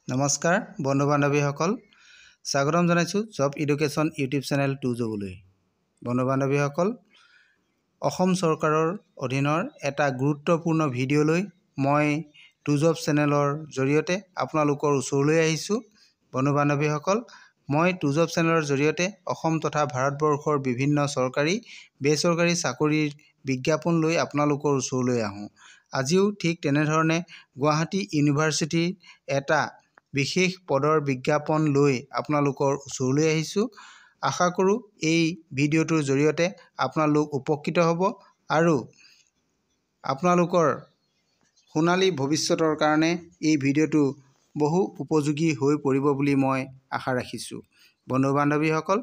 নমস্কাৰ বন্ধু বান্ধৱীসকল স্বাগতম জনাইছো জব এডুকেশ্যন ইউটিউব চেনেল টুজবলৈ বন্ধু বান্ধৱীসকল অসম চৰকাৰৰ অধীনৰ এটা গুৰুত্বপূৰ্ণ ভিডিঅ' লৈ মই টুজব চেনেলৰ জৰিয়তে আপোনালোকৰ ওচৰলৈ আহিছো বন্ধু বান্ধৱীসকল মই টুজব চেনেলৰ জৰিয়তে অসম তথা ভাৰতবৰ্ষৰ বিভিন্ন চৰকাৰী বেচৰকাৰী চাকৰিৰ বিজ্ঞাপন লৈ আপোনালোকৰ ওচৰলৈ আহোঁ আজিও ঠিক তেনেধৰণে গুৱাহাটী ইউনিভাৰ্চিটিৰ এটা বিশেষ পদৰ বিজ্ঞাপন লৈ আপোনালোকৰ ওচৰলৈ আহিছো আশা কৰো এই ভিডিঅ'টোৰ জৰিয়তে আপোনালোক উপকৃত হ'ব আৰু আপোনালোকৰ সোণালী ভৱিষ্যতৰ কাৰণে এই ভিডিঅ'টো বহু উপযোগী হৈ পৰিব বুলি মই আশা ৰাখিছো বন্ধু বান্ধৱীসকল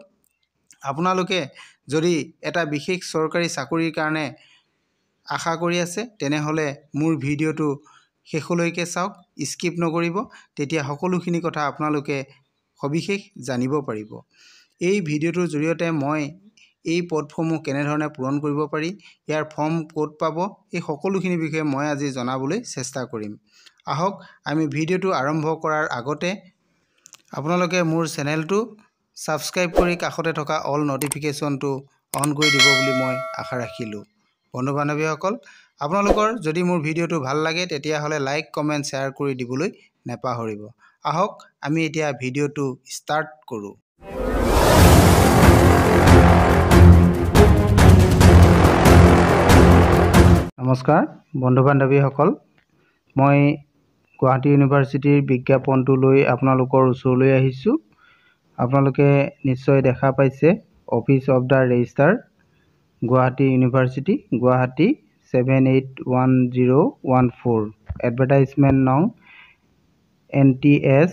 আপোনালোকে যদি এটা বিশেষ চৰকাৰী চাকৰিৰ কাৰণে আশা কৰি আছে তেনেহলে মোৰ ভিডিঅ'টো শেষলৈকে চাওক স্কিপ নকৰিব তেতিয়া সকলোখিনি কথা আপোনালোকে সবিশেষ জানিব পাৰিব এই ভিডিঅ'টোৰ জৰিয়তে মই এই পদসমূহ কেনেধৰণে পূৰণ কৰিব পাৰি ইয়াৰ ফৰ্ম ক'ত পাব এই সকলোখিনি বিষয়ে মই আজি জনাবলৈ চেষ্টা কৰিম আহক আমি ভিডিঅ'টো আৰম্ভ কৰাৰ আগতে আপোনালোকে মোৰ চেনেলটো সাবস্ক্ৰাইব কৰি কাষতে থকা অল নটিফিকেশনটো অন কৰি দিব বুলি মই আশা ৰাখিলো বন্ধু বান্ধৱীসকল আপোনালোকৰ যদি মোৰ ভিডিঅ'টো ভাল লাগে তেতিয়া হলে লাইক কমেন্ট শেয়াৰ কৰি দিবলৈ নেপাহৰিব আহক আমি এতিয়া ভিডিঅ'টো ষ্টাৰ্ট কৰো নমস্কাৰ বন্ধু বান্ধৱীসকল মই গুৱাহাটী ইউনিভাৰ্চিটিৰ বিজ্ঞাপনটো লৈ আপোনালোকৰ ওচৰলৈ আহিছো আপোনালোকে নিশ্চয় দেখা পাইছে office of the registrar Guwahati university Guwahati 781014 advertisement নং NTS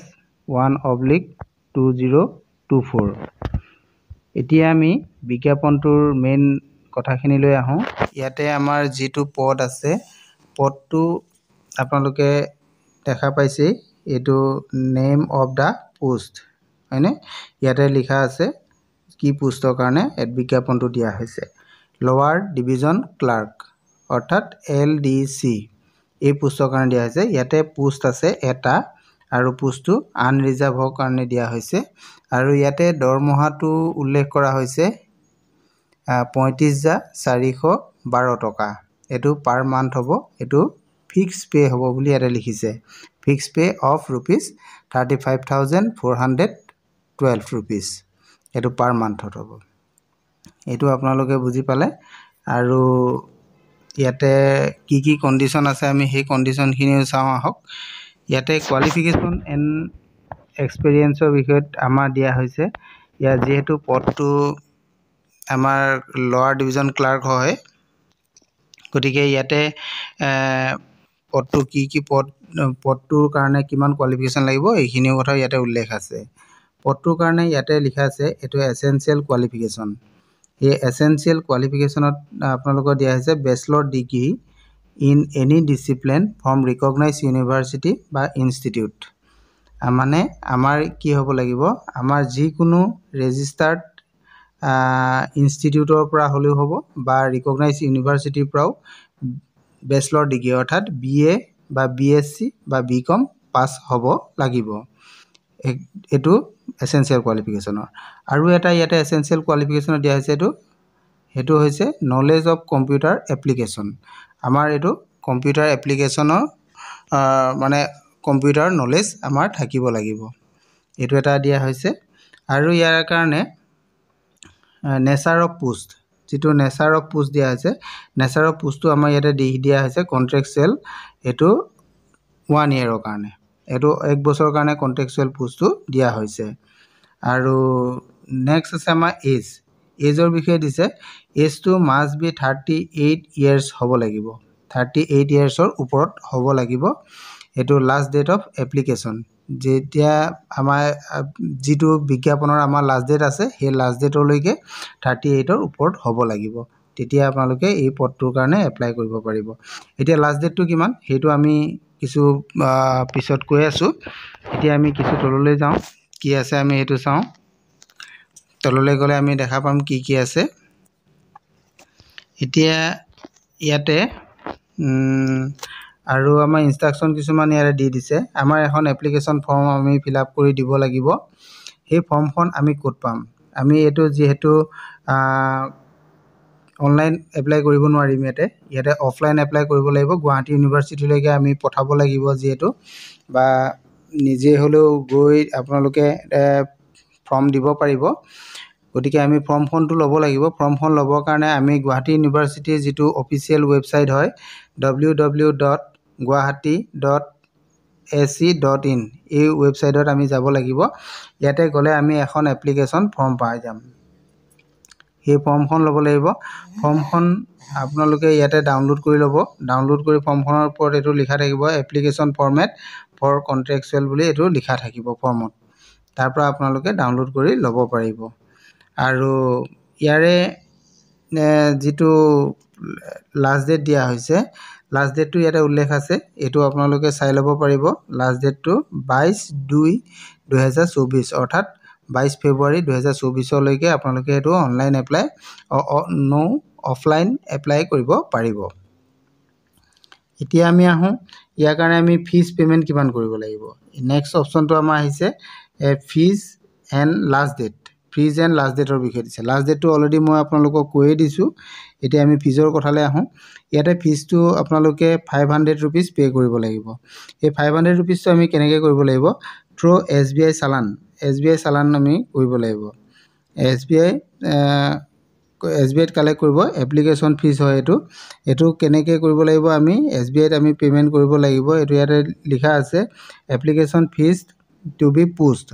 1/2024 এতিয়া আমি বিজ্ঞাপনটোৰ মেইন কথাখিনি লৈ আহোঁ ইয়াতে আমাৰ যেটো পদ আছে পদটো আপোনালোকে দেখা পাইছে এটো নেম অফ দা পোষ্ট হয়নে ইয়াতে লিখা আছে কি পোষ্টৰ কাৰণে এড বিজ্ঞাপনটো দিয়া হৈছে লোৱাৰ ডিভিজন ক্লাৰ্ক অৰ্থাৎ LDC এই পোষ্টৰ কাৰণে দিয়া হৈছে ইয়াতে পোষ্ট আছে এটা আৰু পোষ্টটো আনৰিজাৰ্ভ কাৰণে দিয়া হৈছে আৰু ইয়াতে দৰমহাটো উল্লেখ কৰা হৈছে 35,412 টকা এটো পাৰ মান্থ হ'ব এটো ফিক্স পে হ'ব বুলি ইয়াতে লিখিছে fix pay off rupees 35,412 rupees এটো পাৰ মান্থত হ'ব এটো আপোনালোকে বুজি পালে আৰু ইয়াতে কি কি কন্ডিশন আছে আমি সেই কন্ডিশন খিনিও চাওঁ আহক ইয়াতে কোৱালিফিকেশন এন্ড এক্সপেৰিয়েন্সৰ বিষয়ত আমাৰ দিয়া হৈছে ইয়াৰ যেহেতু পদটো আমাৰ লোৱাৰ ডিভিজন ক্লাৰ্ক হয় গতিকে ইয়াতে পদটো কি পদটোৰ কাৰণে কিমান কোৱালিফিকেশন লাগিব এইখিনিও কথা ইয়াতে উল্লেখ আছে পদটোৰ কাৰণে ইয়াতে লিখা আছে এটো এসেনশিয়াল কোৱালিফিকেশন এই এসেনশিয়াল কোৱালিফিকেশনত আপোনালোকৰ দিয়া হৈছে bachelor degree in any discipline from recognised university বা ইনষ্টিটিউট মানে আমাৰ কি হ'ব লাগিব আমাৰ যিকোনো ৰেজিষ্টাৰ্ড ইনষ্টিটিউটৰ পৰা হলেও হ'ব বা ৰিকগনাইজড ইউনিভাৰ্চিটিৰ পৰাও বেচেলৰ ডিগ্ৰী অৰ্থাৎ BA বা BSc বা BCom পাস হ'ব লাগিব এটো এসেনশিয়াল কোৱালিফিকেশনৰ আৰু এটা ইয়াতে এসেনশিয়াল কোৱালিফিকেশনৰ দিয়া হৈছে হেতু হৈছে নলেজ অফ কম্পিউটাৰ এপ্লিকেশন আমাৰ এটো কম্পিউটাৰ এপ্লিকেশনৰ মানে কম্পিউটাৰ নলেজ আমাৰ থাকিব লাগিব এটো এটা দিয়া হৈছে আৰু ইয়াৰ কাৰণে নেচাৰ অফ পোষ্ট যেটো নেচাৰ অফ পোষ্ট দিয়া হৈছে নেচাৰ অফ পোষ্টটো আমাৰ ইয়াতে দিয়া হৈছে কন্ট্ৰাকচুৱেল এটো 1 ইয়াৰৰ কাৰণে এটো 1 বছৰৰ কাৰণে কন্ট্ৰাকচুৱেল পোষ্টটো দিয়া হৈছে আৰু নেক্সট আছে আমাৰ এজৰ বিষয়ে দিছে এজটো মাষ্ট বি 38 ইয়াৰ্স হ'ব লাগিব 38 ইয়াৰ্সৰ ওপৰত হ'ব লাগিব এটো লাষ্ট ডেট অফ এপ্লিকেশন যেতিয়া আমাৰ যেটো বিজ্ঞাপনৰ আমাৰ লাষ্ট ডেট আছে সেই লাষ্ট ডেটলৈকে 38 ৰ ওপৰত হ'ব লাগিব তেতিয়া আপোনালোকে এই পদটোৰ কাৰণে এপ্লাই কৰিব পাৰিব এতিয়া লাষ্ট ডেটটো কিমান হেতু আমি কিছু পিছত কৈ আছো এতিয়া আমি কিছু তললৈ যাওঁ কি আছে আমি হেতু চাওঁ তললৈ গলে আমি দেখা পাম কি আছে এতিয়া ইয়াতে আৰু আমাৰ ইনষ্ট্ৰাকশ্যন কিছুমান ইয়াৰে দি দিছে আমাৰ এখন এপ্লিকেশ্যন ফৰ্ম আমি ফিল আপ কৰি দিব লাগিব সেই ফৰ্মখন আমি ক'ত পাম আমি এইটো যিহেতু অনলাইন এপ্লাই কৰিব নোৱাৰিম ইয়াতে অফলাইন এপ্লাই কৰিব লাগিব গুৱাহাটী ইউনিভাৰ্চিটিলৈকে আমি পঠাব লাগিব যিহেতু বা নিজে হ'লেও গৈ আপোনালোকে ফৰ্ম দিব পাৰিব গতিকে আমি ফৰ্মখনটো ল'ব লাগিব ফৰ্মখন ল'বৰ কাৰণে আমি গুৱাহাটী ইউনিভাৰ্চিটিৰ যিটো অফিচিয়েল ৱেবছাইট হয় www.guwahati.ac.in এই ৱেবছাইটত আমি যাব লাগিব ইয়াতে গ'লে আমি এখন এপ্লিকেশ্যন ফৰ্ম পাই যাম সেই ফৰ্মখন ল'ব লাগিব ফৰ্মখন আপোনালোকে ইয়াতে ডাউনলোড কৰি ল'ব ডাউনলোড কৰি ফৰ্মখনৰ ওপৰত এইটো লিখা থাকিব এপ্লিকেশ্যন ফৰ্মেট ফৰ কণ্ট্ৰেকচুৱেল বুলি এইটো লিখা থাকিব ফৰ্মত তাৰ পৰা আপোনালোকে ডাউনলোড কৰি ল'ব পাৰিব আৰু ইয়াৰে যিটো লাষ্ট ডেট দিয়া হৈছে লাষ্ট ডেটটো ইয়াতে উল্লেখ আছে এইটো আপোনালোকে চাই ল'ব পাৰিব লাষ্ট ডেটটো 22/2/2024 অৰ্থাৎ 22 ফেব্ৰুৱাৰী 2024লৈকে আপোনালোকে এইটো অনলাইন এপ্লাই অফলাইন এপ্লাই কৰিব পাৰিব এতিয়া আমি আহোঁ ইয়াৰ কাৰণে আমি ফিজ পে'মেণ্ট কিমান কৰিব লাগিব নেক্সট অপশ্যনটো আমাৰ আহিছে fees and last date fees and last ডেটৰ বিষয়ে দিছে লাষ্ট ডেটটো অলৰেডি মই আপোনালোকক কৈয়ে দিছোঁ এতিয়া আমি ফিজৰ কথালৈ আহোঁ ইয়াতে ফিজটো আপোনালোকে 500 ৰুপিজ পে' কৰিব লাগিব এই 500 ৰুপিজটো আমি কেনেকৈ কৰিব লাগিব থ্ৰু SBI চালান আমি কৰিব লাগিব SBIত কালেক্ট কৰিব এপ্লিকেশ্যন ফিজ হয় এইটো কেনেকৈ কৰিব লাগিব আমি SBIত আমি পে'মেণ্ট কৰিব লাগিব এইটো ইয়াতে লিখা আছে application fees to be post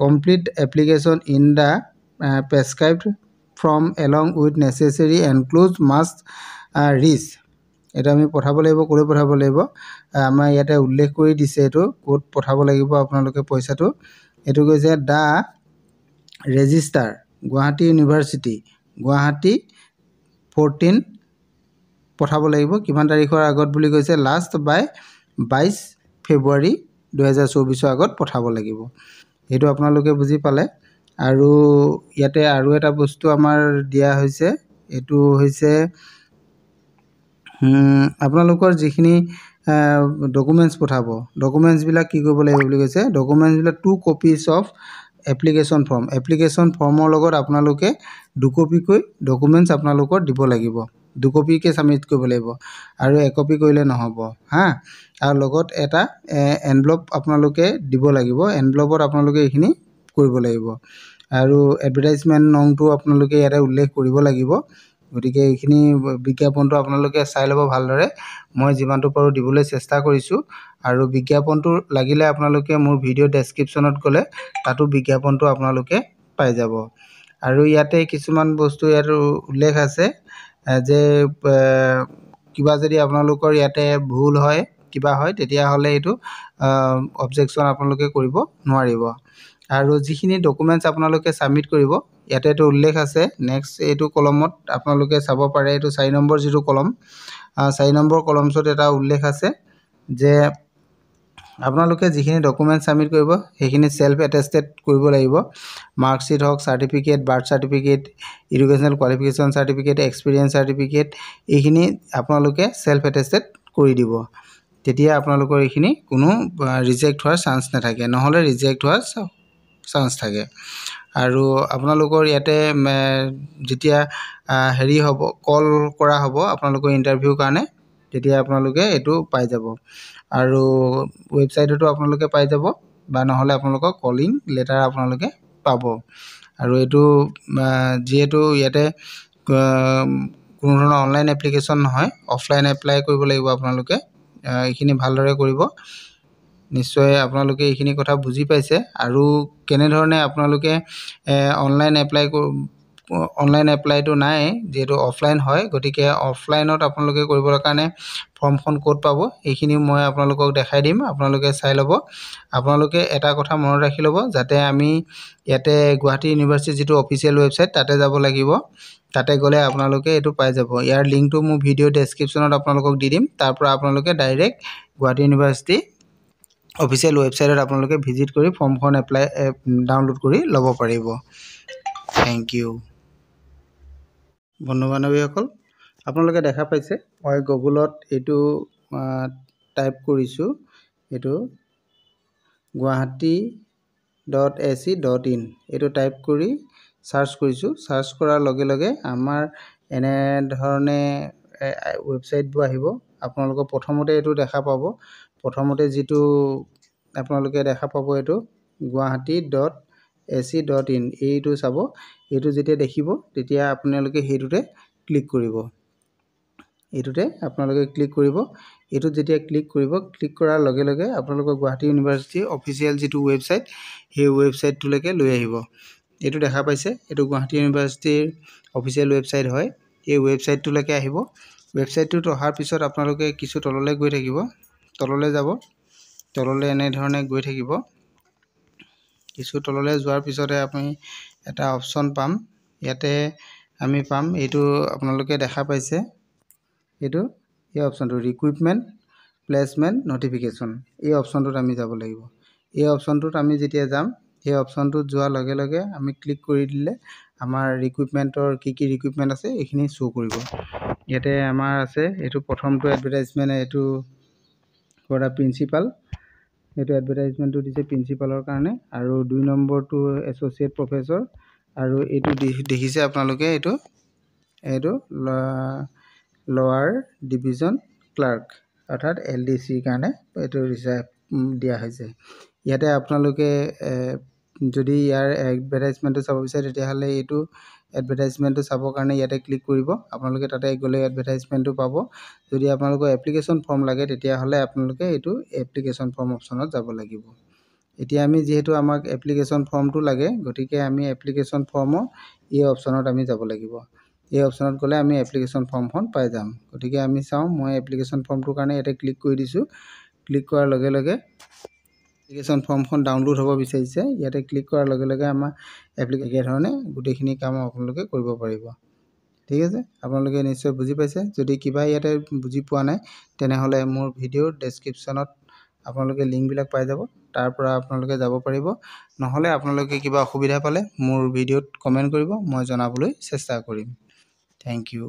complete application in the prescribed form along with necessary enclose must reach এইটো আমি পঠাব লাগিব ক'লৈ পঠাব লাগিব আমাৰ ইয়াতে উল্লেখ কৰি দিছে এইটো ক'ত পঠাব লাগিব আপোনালোকে পইচাটো এইটো কৈছে the register Guwahati university Guwahati 14 পঠাব লাগিব কিমান তাৰিখৰ আগত বুলি কৈছে লাষ্ট বাই 22 ফেব্ৰুৱাৰী 2024 আগত পঠাব লাগিব এইটো আপোনালোকে বুজি পালে আৰু ইয়াতে আৰু এটা বস্তু আমাৰ দিয়া হৈছে এইটো হৈছে আপোনালোকৰ যিখিনি ডকুমেণ্টছ পঠাব ডকুমেণ্টছবিলাক কি কৰিব লাগিব বুলি কৈছে ডকুমেণ্টছবিলাক 2 কপিজ অফ এপ্লিকেশ্যন ফৰ্মৰ লগত আপোনালোকে 2 কপিকৈ ডকুমেণ্টছ আপোনালোকৰ দিব লাগিব 2 কপিকৈ ছাবমিট কৰিব লাগিব আৰু 1 কপি কৰিলে নহ'ব আৰু লগত এটা এনভেলপ আপোনালোকে দিব লাগিব এনভেলপত আপোনালোকে এইখিনি কৰিব লাগিব আৰু এডভাৰটাইজমেণ্ট নংটো আপোনালোকে ইয়াতে উল্লেখ কৰিব লাগিব গতিকে এইখিনি বিজ্ঞাপনটো আপোনালোকে চাই ল'ব ভালদৰে মই যিমানটো পাৰোঁ দিবলৈ চেষ্টা কৰিছোঁ আৰু বিজ্ঞাপনটো লাগিলে আপোনালোকে মোৰ ভিডিঅ' ডেছক্ৰিপশ্যনত গ'লে তাতো বিজ্ঞাপনটো আপোনালোকে পাই যাব আৰু ইয়াতে কিছুমান বস্তু ইয়াত উল্লেখ আছে যে কিবা যদি আপোনালোকৰ ইয়াতে ভুল হয় কিবা হয় তেতিয়াহ'লে এইটো অবজেকশ্যন আপোনালোকে কৰিব নোৱাৰিব আৰু যিখিনি ডকুমেণ্টছ আপোনালোকে ছাবমিট কৰিব ইয়াতে এইটো উল্লেখ আছে নেক্সট এইটো কলমত আপোনালোকে চাব পাৰে এইটো 4 নম্বৰ যিটো কলম 4 নম্বৰ কলমছত এটা উল্লেখ আছে যে আপোনালোকে যিখিনি ডকুমেণ্টছ ছাবমিট কৰিব সেইখিনি সেলফ এটেষ্টেড কৰিব লাগিব মাৰ্কশ্বিট হওক certificate birth certificate educational qualification certificate experience certificate এইখিনি আপোনালোকে সেলফ এটেষ্টেড কৰি দিব তেতিয়া আপোনালোকৰ এইখিনি কোনো ৰিজেক্ট হোৱাৰ চান্স নাথাকে নহ'লে ৰিজেক্ট হোৱাৰ চান্স থাকে আৰু আপোনালোকৰ ইয়াতে যেতিয়া হেৰি হ'ব কল কৰা হ'ব আপোনালোকৰ ইণ্টাৰভিউৰ কাৰণে তেতিয়া আপোনালোকে এইটো পাই যাব আৰু ৱেবছাইটতো আপোনালোকে পাই যাব বা নহ'লে আপোনালোকৰ কলিং লেটাৰ আপোনালোকে পাব আৰু এইটো যিহেতু ইয়াতে কোনো ধৰণৰ অনলাইন এপ্লিকেশ্যন নহয় অফলাইন এপ্লাই কৰিব লাগিব আপোনালোকে এইখিনি ভালদৰে কৰিব নিশ্চয় আপোনালোকে এইখিনি কথা বুজি পাইছে আৰু কেনেধৰণে আপোনালোকে অনলাইন এপ্লাইটো নাই যিহেতু অফলাইন হয় গতিকে অফলাইনত আপোনালোকে কৰিবৰ কাৰণে ফৰ্মখন ক'ত পাব এইখিনি মই আপোনালোকক দেখাই দিম আপোনালোকে চাই ল'ব আপোনালোকে এটা কথা মনত ৰাখি ল'ব যাতে আমি ইয়াতে গুৱাহাটী ইউনিভাৰ্চিটিৰ যিটো অফিচিয়েল ৱেবছাইট তাতে যাব লাগিব তাতে গ'লে আপোনালোকে এইটো পাই যাব ইয়াৰ লিংকটো মোৰ ভিডিঅ' ডেছক্ৰিপশ্যনত আপোনালোকক দি দিম তাৰ পৰা আপোনালোকে ডাইৰেক্ট গুৱাহাটী ইউনিভাৰ্চিটি অফিচিয়েল ৱেবছাইটত আপোনালোকে ভিজিট কৰি ফৰ্মখন ডাউনলোড কৰি ল'ব পাৰিব থেংক ইউ বন্ধু বান্ধৱীসকল আপোনালোকে দেখা পাইছে মই গুগলত এইটো টাইপ কৰিছোঁ এইটো guwahati.ac.in এইটো টাইপ কৰি সাৰ্চ কৰিছোঁ। সাৰ্চ কৰাৰ লগে লগে আমাৰ এনে ধৰণে ৱেবছাইটবোৰ আহিব। আপোনালোকক প্ৰথমতে এইটো দেখা পাব। প্ৰথমতে যিটো আপোনালোকে দেখা পাব এইটো guwahati.ac.in এইটো চাব। এইটো যেতিয়া দেখিব তেতিয়া আপোনালোকে সেইটোতে ক্লিক কৰিব। এইটোতে আপোনালোকে ক্লিক কৰিব। এইটোত যেতিয়া ক্লিক কৰিব, ক্লিক কৰাৰ লগে লগে আপোনালোকৰ গুৱাহাটী ইউনিভাৰ্চিটিৰ অফিচিয়েল যিটো ৱেবছাইট সেই ৱেবছাইটটোলৈকে লৈ আহিব। এইটো দেখা পাইছে, এইটো গুৱাহাটী ইউনিভাৰ্চিটিৰ অফিচিয়েল ৱেবছাইট হয়। এই ৱেবছাইটটোলৈকে আহিব। ৱেবছাইটটোত অহাৰ পিছত আপোনালোকে কিছু তললৈ গৈ থাকিব। তললৈ যাব, তললৈ এনেধৰণে গৈ থাকিব। কিছু তললৈ যোৱাৰ পিছতে আপুনি এটা অপশ্যন পাম। ইয়াতে আমি পাম এইটো আপোনালোকে দেখা পাইছে, এইটো এই অপশ্যনটো ৰিক্ৰুইটমেণ্ট প্লেচমেণ্ট নটিফিকেশ্যন। এই অপশ্যনটোত আমি যাব লাগিব। এই অপশ্যনটোত আমি যেতিয়া যাম, সেই অপশ্যনটোত যোৱাৰ লগে লগে আমি ক্লিক কৰি দিলে আমাৰ ৰিক্ৰুইটমেণ্টৰ কি ৰিক্ৰুইটমেণ্ট আছে এইখিনি শ্ব' কৰিব। ইয়াতে আমাৰ আছে এইটো প্ৰথমটো এডভাৰটাইজমেণ্ট, এইটো ফৰ দ্য প্ৰিন্সিপাল। এইটো এডভাৰটাইজমেণ্টটো দিছে প্ৰিন্সিপালৰ কাৰণে, আৰু 2 নম্বৰটো এছ'চিয়েট প্ৰফেচৰ, আৰু এইটো দেখিছে আপোনালোকে এইটো লৱাৰ ডিভিজন ক্লাৰ্ক অৰ্থাৎ LDCৰ কাৰণে এইটো ৰিজাৰ্ভ দিয়া হৈছে। ইয়াতে আপোনালোকে যদি ইয়াৰ এডভাৰটাইজমেণ্টটো চাব বিচাৰে তেতিয়াহ'লে এইটো এডভাৰটাইজমেণ্টটো চাবৰ কাৰণে ইয়াতে ক্লিক কৰিব। আপোনালোকে তাতে গ'লে এডভাৰটাইজমেণ্টটো পাব। যদি আপোনালোকৰ এপ্লিকেশ্যন ফৰ্ম লাগে তেতিয়াহ'লে আপোনালোকে এইটো এপ্লিকেশ্যন ফৰ্ম অপশ্যনত যাব লাগিব। এতিয়া আমি যিহেতু আমাক এপ্লিকেশ্যন ফৰ্মটো লাগে, গতিকে আমি এপ্লিকেশ্যন ফৰ্মৰ এই অপশ্যনত আমি যাব লাগিব। এই অপশ্যনত গ'লে আমি এপ্লিকেশ্যন ফৰ্মখন পাই যাম। গতিকে আমি চাওঁ, মই এপ্লিকেশ্যন ফৰ্মটোৰ কাৰণে ইয়াতে ক্লিক কৰি দিছোঁ। ক্লিক কৰাৰ লগে লগে এপ্লিকেশ্যন ফৰ্মখন ডাউনলোড হ'ব বিচাৰিছে। ইয়াতে ক্লিক কৰাৰ লগে লগে আমাৰ এপ্লিকেশ্যন ধৰণে গোটেইখিনি কাম আপোনালোকে কৰিব পাৰিব। ঠিক আছে, আপোনালোকে নিশ্চয় বুজি পাইছে। যদি কিবা ইয়াতে বুজি পোৱা নাই তেনেহ'লে মোৰ ভিডিঅ'ৰ ডেছক্ৰিপশ্যনত আপোনালোকে লিংকবিলাক পাই যাব, তাৰ পৰা আপোনালোকে যাব পাৰিব। নহ'লে আপোনালোকে কিবা অসুবিধা পালে মোৰ ভিডিঅ'ত কমেণ্ট কৰিব, মই জনাবলৈ চেষ্টা কৰিম। Thank U.